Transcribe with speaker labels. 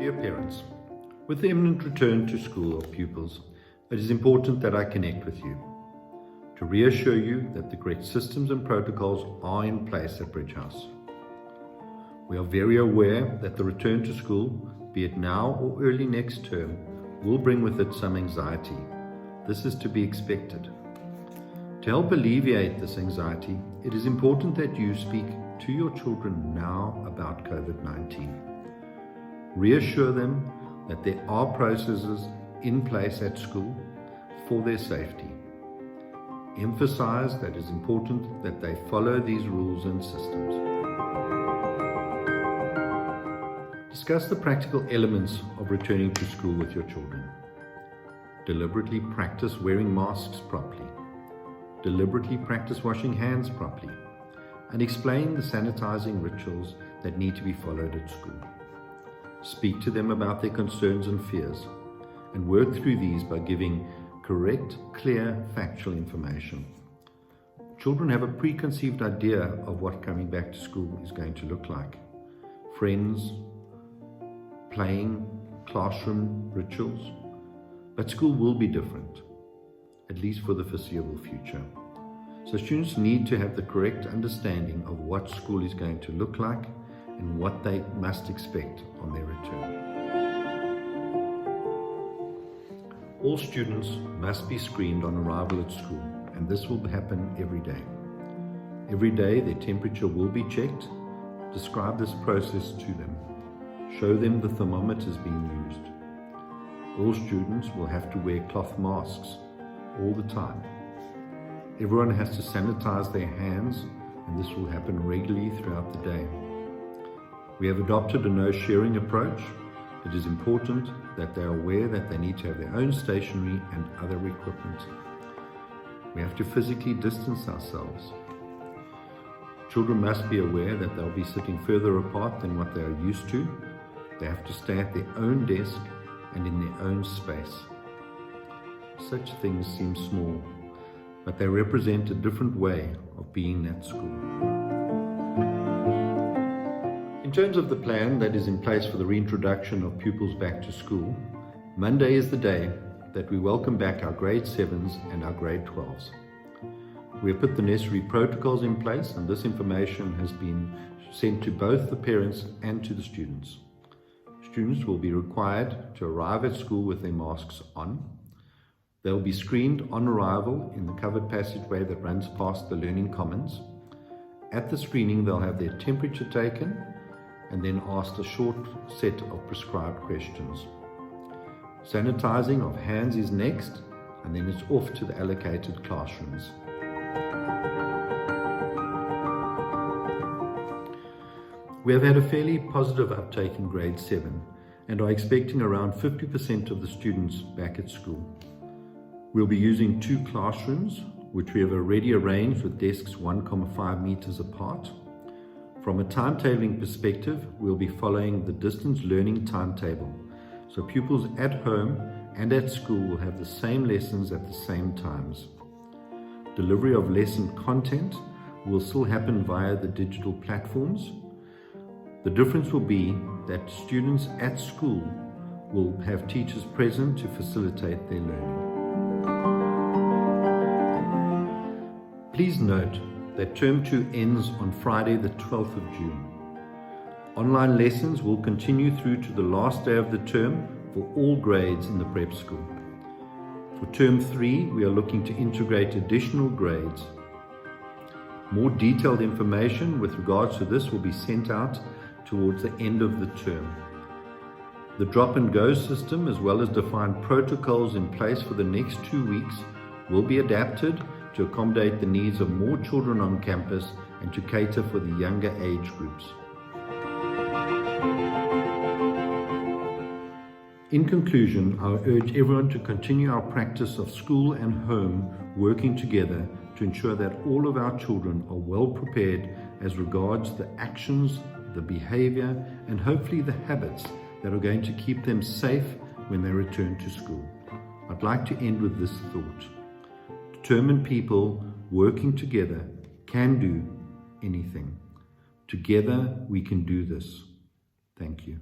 Speaker 1: Dear parents, with the imminent return to school of pupils, it is important that I connect with you to reassure you that the correct systems and protocols are in place at Bridge House. We are very aware that the return to school, be it now or early next term, will bring with it some anxiety. This is to be expected. To help alleviate this anxiety, it is important that you speak to your children now about COVID-19. Reassure them that there are processes in place at school for their safety. Emphasize that it is important that they follow these rules and systems. Discuss the practical elements of returning to school with your children. Deliberately practice wearing masks properly. Deliberately practice washing hands properly. And explain the sanitizing rituals that need to be followed at school. Speak to them about their concerns and fears, and work through these by giving correct, clear, factual information. Children have a preconceived idea of what coming back to school is going to look like. Friends, playing, classroom rituals. But school will be different, at least for the foreseeable future. So students need to have the correct understanding of what school is going to look like and what they must expect on their return. All students must be screened on arrival at school, and this will happen every day. Every day their temperature will be checked. Describe this process to them. Show them the thermometers being used. All students will have to wear cloth masks all the time. Everyone has to sanitize their hands, and this will happen regularly throughout the day. We have adopted a no-sharing approach. It is important that they are aware that they need to have their own stationery and other equipment. We have to physically distance ourselves. Children must be aware that they'll be sitting further apart than what they are used to. They have to stay at their own desk and in their own space. Such things seem small, but they represent a different way of being at school. In terms of the plan that is in place for the reintroduction of pupils back to school, Monday is the day that we welcome back our grade 7s and our grade 12s. We have put the necessary protocols in place, and this information has been sent to both the parents and to the students. Students will be required to arrive at school with their masks on. They will be screened on arrival in the covered passageway that runs past the Learning Commons. At the screening, they'll have their temperature taken and then asked a short set of prescribed questions. Sanitizing of hands is next, and then it's off to the allocated classrooms. We have had a fairly positive uptake in grade 7 and are expecting around 50% of the students back at school. We'll be using 2 classrooms, which we have already arranged with desks 1.5 meters apart. From a timetabling perspective, we'll be following the distance learning timetable, so pupils at home and at school will have the same lessons at the same times. Delivery of lesson content will still happen via the digital platforms. The difference will be that students at school will have teachers present to facilitate their learning. Please note that Term 2 ends on Friday the 12th of June. Online lessons will continue through to the last day of the term for all grades in the prep school. For Term 3, we are looking to integrate additional grades. More detailed information with regards to this will be sent out towards the end of the term. The drop and go system, as well as defined protocols in place for the next 2 weeks, will be adapted to accommodate the needs of more children on campus and to cater for the younger age groups. In conclusion, I urge everyone to continue our practice of school and home working together to ensure that all of our children are well prepared as regards the actions, the behavior, and hopefully the habits that are going to keep them safe when they return to school. I'd like to end with this thought. Determined people working together can do anything. Together we can do this. Thank you.